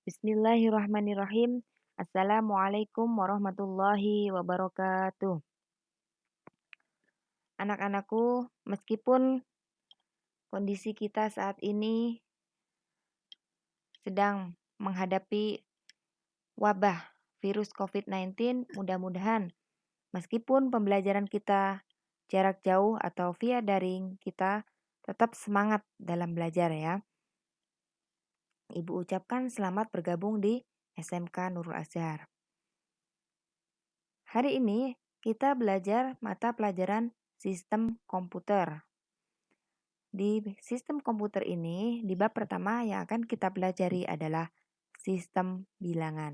Bismillahirrahmanirrahim. Assalamualaikum warahmatullahi wabarakatuh. Anak-anakku, meskipun kondisi kita saat ini sedang menghadapi wabah virus COVID-19, mudah-mudahan meskipun pembelajaran kita jarak jauh atau via daring, kita tetap semangat dalam belajar ya. Ibu ucapkan selamat bergabung di SMK Nurul Azhar. Hari ini kita belajar mata pelajaran sistem komputer. Di sistem komputer ini, di bab pertama yang akan kita pelajari adalah sistem bilangan.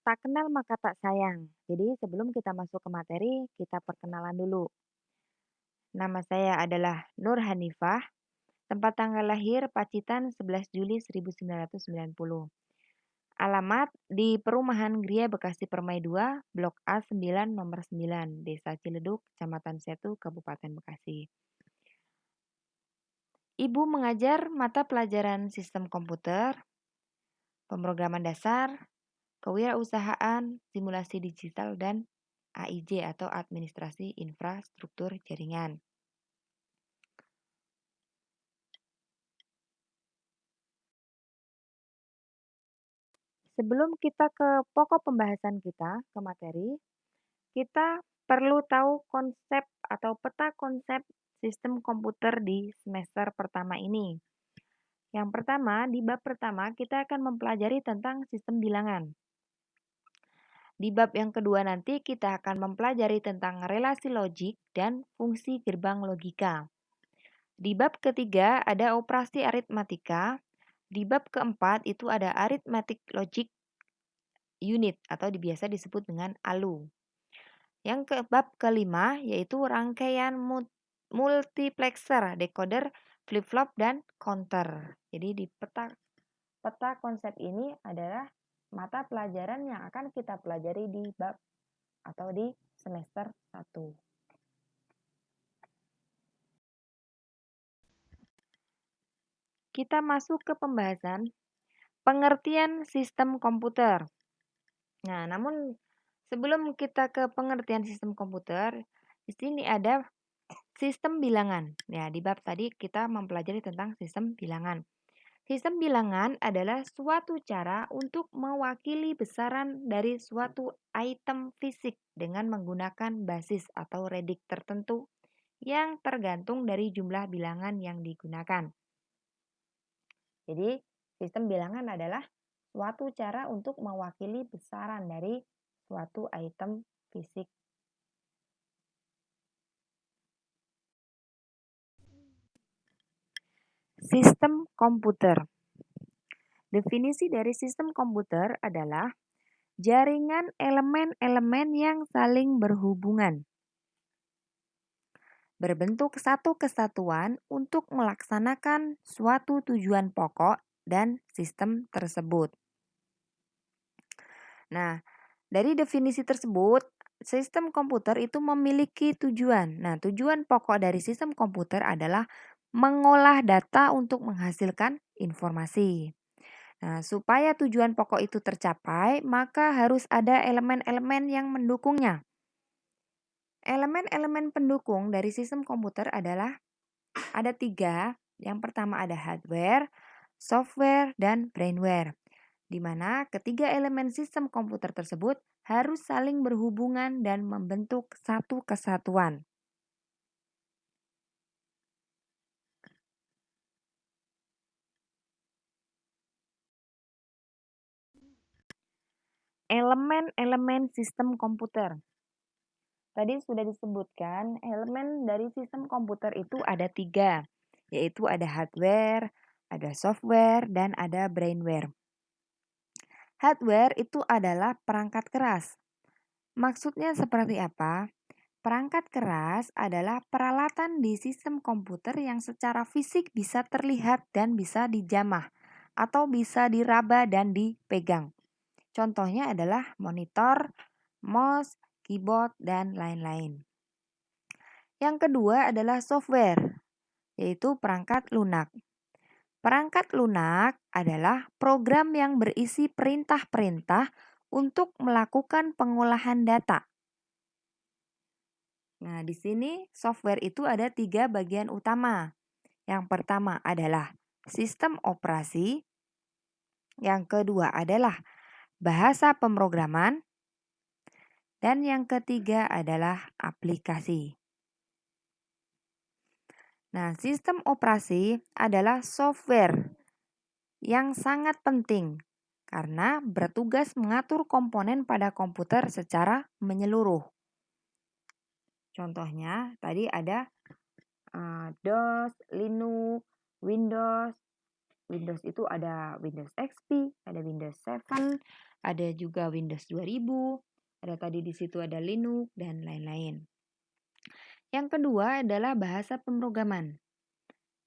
Tak kenal maka tak sayang. Jadi sebelum kita masuk ke materi, kita perkenalan dulu. Nama saya adalah Nur Hanifah, tempat tanggal lahir Pacitan 11 Juli 1990. Alamat di Perumahan Gria Bekasi Permai 2, Blok A9 nomor 9, Desa Ciledug, Kecamatan Setu, Kabupaten Bekasi. Ibu mengajar mata pelajaran sistem komputer, pemrograman dasar, kewirausahaan, simulasi digital, dan AIJ atau Administrasi Infrastruktur Jaringan. Sebelum kita ke pokok pembahasan kita, ke materi, kita perlu tahu konsep atau peta konsep sistem komputer di semester pertama ini. Yang pertama, di bab pertama kita akan mempelajari tentang sistem bilangan. Di bab yang kedua nanti kita akan mempelajari tentang relasi logik dan fungsi gerbang logika. Di bab ketiga ada operasi aritmatika. Di bab keempat itu ada arithmetic logic unit atau biasa disebut dengan ALU. Yang ke bab kelima yaitu rangkaian multiplexer, decoder, flip-flop, dan counter. Jadi di peta konsep ini adalah mata pelajaran yang akan kita pelajari di bab atau di semester 1. Kita masuk ke pembahasan pengertian sistem komputer. Nah, namun sebelum kita ke pengertian sistem komputer, di sini ada sistem bilangan. Ya, di bab tadi kita mempelajari tentang sistem bilangan. Sistem bilangan adalah suatu cara untuk mewakili besaran dari suatu item fisik dengan menggunakan basis atau redik tertentu yang tergantung dari jumlah bilangan yang digunakan. Jadi, sistem bilangan adalah suatu cara untuk mewakili besaran dari suatu item fisik. Sistem komputer. Definisi dari sistem komputer adalah jaringan elemen-elemen yang saling berhubungan, berbentuk satu kesatuan untuk melaksanakan suatu tujuan pokok dan sistem tersebut. Nah, dari definisi tersebut, sistem komputer itu memiliki tujuan. Nah, tujuan pokok dari sistem komputer adalah mengolah data untuk menghasilkan informasi. Nah, supaya tujuan pokok itu tercapai, maka harus ada elemen-elemen yang mendukungnya. Elemen-elemen pendukung dari sistem komputer adalah ada 3. Yang pertama ada hardware, software, dan brainware. Di mana ketiga elemen sistem komputer tersebut harus saling berhubungan dan membentuk satu kesatuan. Elemen-elemen sistem komputer. Tadi sudah disebutkan, elemen dari sistem komputer itu ada 3, yaitu ada hardware, ada software, dan ada brainware. Hardware itu adalah perangkat keras. Maksudnya seperti apa? Perangkat keras adalah peralatan di sistem komputer yang secara fisik bisa terlihat dan bisa dijamah atau bisa diraba dan dipegang. Contohnya adalah monitor, mouse, keyboard, dan lain-lain. Yang kedua adalah software, yaitu perangkat lunak. Perangkat lunak adalah program yang berisi perintah-perintah untuk melakukan pengolahan data. Nah, di sini software itu ada 3 bagian utama. Yang pertama adalah sistem operasi, yang kedua adalah bahasa pemrograman, dan yang ketiga adalah aplikasi. Nah, sistem operasi adalah software yang sangat penting karena bertugas mengatur komponen pada komputer secara menyeluruh. Contohnya tadi ada DOS, Linux, Windows. Windows itu ada Windows XP, ada Windows 7, ada juga Windows 2000, ada tadi di situ ada Linux dan lain-lain. Yang kedua adalah bahasa pemrograman.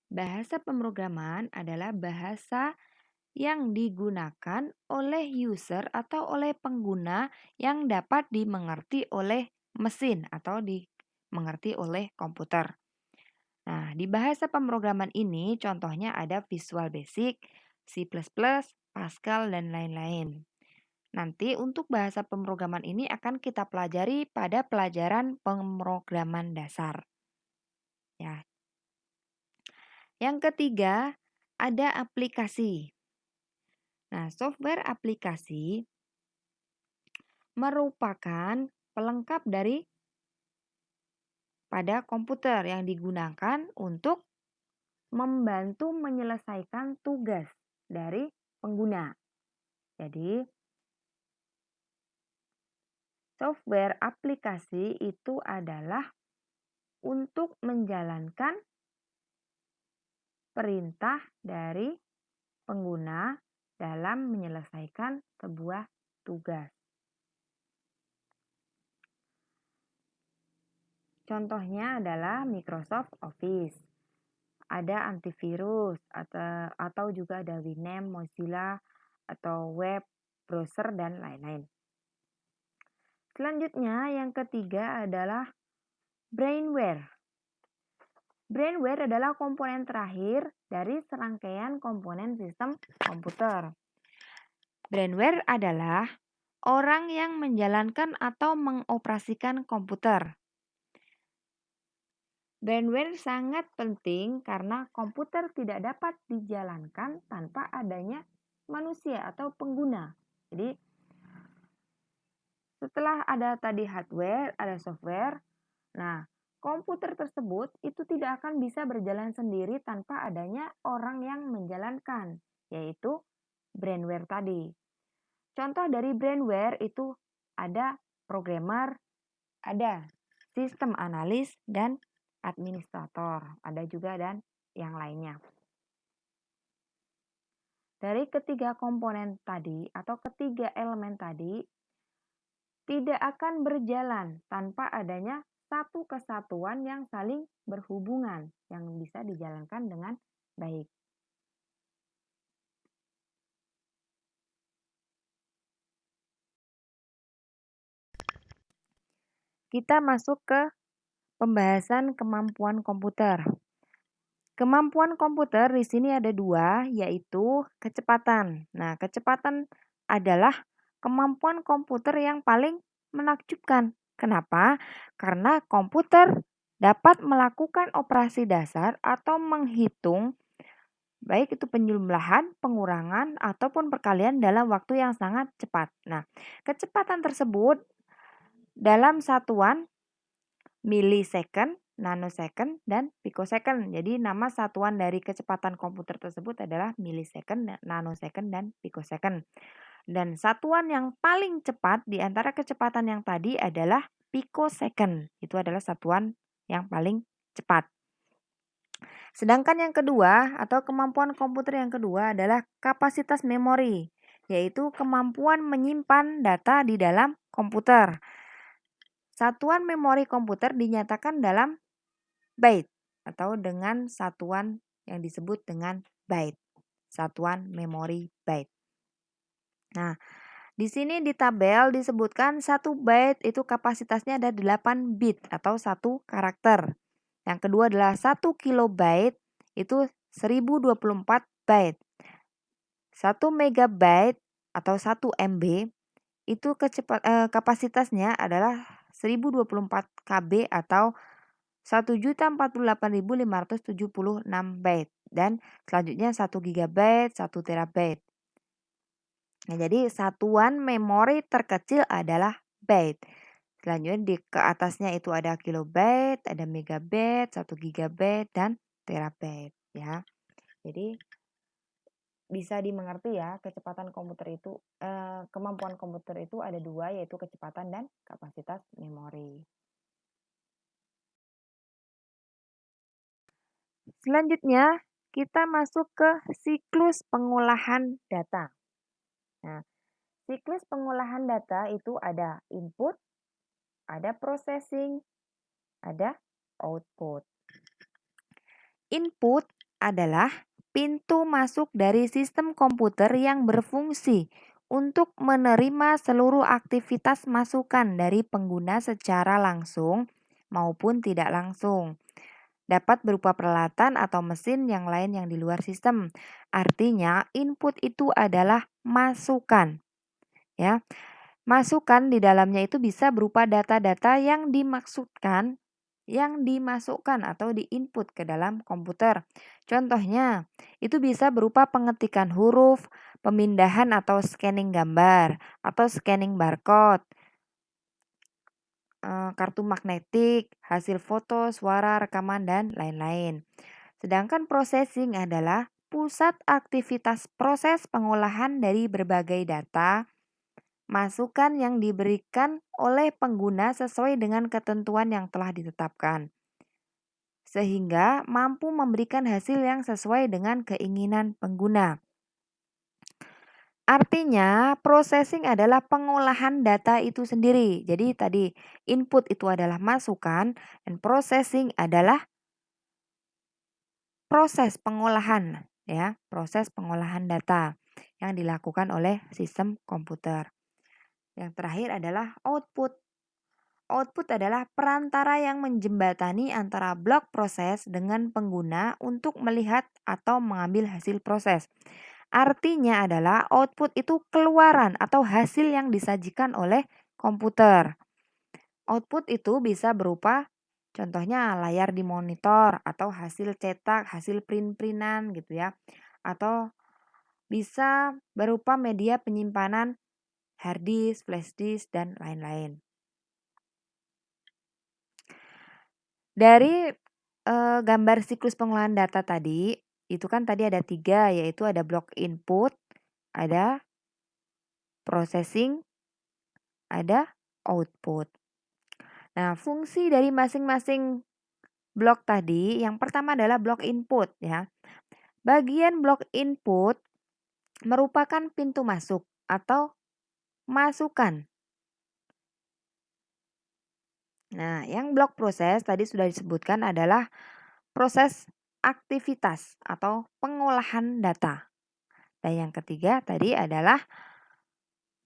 Bahasa pemrograman adalah bahasa yang digunakan oleh user atau oleh pengguna yang dapat dimengerti oleh mesin atau dimengerti oleh komputer. Nah, di bahasa pemrograman ini contohnya ada Visual Basic, C++, Pascal, dan lain-lain. Nanti untuk bahasa pemrograman ini akan kita pelajari pada pelajaran pemrograman dasar. Ya. Yang ketiga, ada aplikasi. Nah, software aplikasi merupakan pelengkap dari pada komputer yang digunakan untuk membantu menyelesaikan tugas dari pengguna. Jadi, software aplikasi itu adalah untuk menjalankan perintah dari pengguna dalam menyelesaikan sebuah tugas. Contohnya adalah Microsoft Office. Ada antivirus atau juga ada Winamp, Mozilla, atau web, browser, dan lain-lain. Selanjutnya yang ketiga adalah brainware. Brainware adalah komponen terakhir dari serangkaian komponen sistem komputer. Brainware adalah orang yang menjalankan atau mengoperasikan komputer. Brainware sangat penting karena komputer tidak dapat dijalankan tanpa adanya manusia atau pengguna. Jadi, setelah ada tadi hardware, ada software. Nah, komputer tersebut itu tidak akan bisa berjalan sendiri tanpa adanya orang yang menjalankan, yaitu brainware tadi. Contoh dari brainware itu ada programmer, ada sistem analis, dan administrator. Ada juga dan yang lainnya. Dari ketiga komponen tadi atau ketiga elemen tadi tidak akan berjalan tanpa adanya satu kesatuan yang saling berhubungan yang bisa dijalankan dengan baik. Kita masuk ke pembahasan kemampuan komputer. Kemampuan komputer di sini ada 2, yaitu kecepatan. Nah, kecepatan adalah kemampuan komputer yang paling menakjubkan. Kenapa? Karena komputer dapat melakukan operasi dasar atau menghitung baik itu penjumlahan, pengurangan, ataupun perkalian dalam waktu yang sangat cepat. Nah, kecepatan tersebut dalam satuan milisecond, nanosecond, dan picosecond. Jadi nama satuan dari kecepatan komputer tersebut adalah milisecond, nanosecond, dan picosecond. Dan satuan yang paling cepat di antara kecepatan yang tadi adalah picosecond. Itu adalah satuan yang paling cepat. Sedangkan yang kedua atau kemampuan komputer yang kedua adalah kapasitas memori, yaitu kemampuan menyimpan data di dalam komputer. Satuan memori komputer dinyatakan dalam byte atau dengan satuan yang disebut dengan byte. Satuan memori byte. Nah, di sini di tabel disebutkan 1 byte itu kapasitasnya ada 8 bit atau 1 karakter. Yang kedua adalah 1 kilobyte itu 1024 byte. 1 megabyte atau 1 MB itu kapasitasnya adalah 1024 KB atau 1.048.576 byte dan selanjutnya 1 gigabyte, 1 terabyte. Nah, jadi satuan memori terkecil adalah byte. Selanjutnya ke atasnya itu ada kilobyte, ada megabyte, 1 gigabyte dan terabyte ya. Jadi bisa dimengerti ya, kecepatan komputer itu kemampuan komputer itu ada dua, yaitu kecepatan dan kapasitas memori. Selanjutnya kita masuk ke siklus pengolahan data. Nah, siklus pengolahan data itu ada input, ada processing, ada output. Input adalah pintu masuk dari sistem komputer yang berfungsi untuk menerima seluruh aktivitas masukan dari pengguna secara langsung maupun tidak langsung. Dapat berupa peralatan atau mesin yang lain yang di luar sistem. Artinya, input itu adalah masukan. Ya, masukan di dalamnya itu bisa berupa data-data yang dimasukkan atau diinput ke dalam komputer. Contohnya, itu bisa berupa pengetikan huruf, pemindahan atau scanning gambar, atau scanning barcode, kartu magnetik, hasil foto, suara, rekaman, dan lain-lain. Sedangkan processing adalah pusat aktivitas proses pengolahan dari berbagai data, masukan yang diberikan oleh pengguna sesuai dengan ketentuan yang telah ditetapkan, sehingga mampu memberikan hasil yang sesuai dengan keinginan pengguna. Artinya, processing adalah pengolahan data itu sendiri. Jadi tadi input itu adalah masukan dan processing adalah proses pengolahan ya, proses pengolahan data yang dilakukan oleh sistem komputer. Yang terakhir adalah output. Output adalah perantara yang menjembatani antara blok proses dengan pengguna untuk melihat atau mengambil hasil proses. Artinya adalah output itu keluaran atau hasil yang disajikan oleh komputer. Output itu bisa berupa contohnya layar di monitor atau hasil cetak, hasil print-printan gitu ya. Atau bisa berupa media penyimpanan hard disk, flash disk, dan lain-lain. Dari gambar siklus pengolahan data tadi, itu kan tadi ada 3, yaitu ada blok input, ada processing, ada output. Nah, fungsi dari masing-masing blok tadi, yang pertama adalah blok input ya. Bagian blok input merupakan pintu masuk atau masukan. Nah, yang blok proses tadi sudah disebutkan adalah proses aktivitas atau pengolahan data. Dan yang ketiga tadi adalah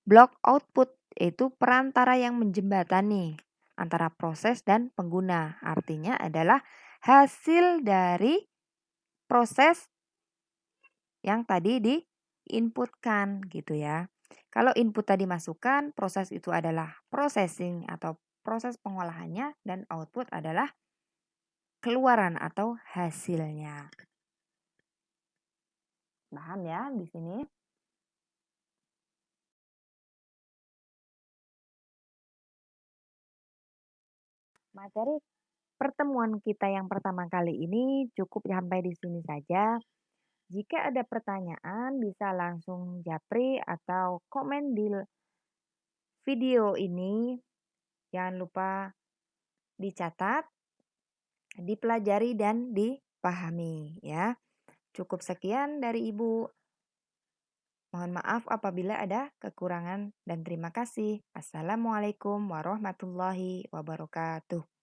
blok output, yaitu perantara yang menjembatani antara proses dan pengguna. Artinya adalah hasil dari proses yang tadi diinputkan gitu ya. Kalau input tadi masukkan, proses itu adalah processing atau proses pengolahannya, dan output adalah keluaran atau hasilnya. Paham ya di sini? Materi pertemuan kita yang pertama kali ini cukup sampai di sini saja. Jika ada pertanyaan bisa langsung japri atau komen di video ini. Jangan lupa dicatat, dipelajari dan dipahami ya. Cukup sekian dari Ibu. Mohon maaf apabila ada kekurangan dan terima kasih. Assalamualaikum warahmatullahi wabarakatuh.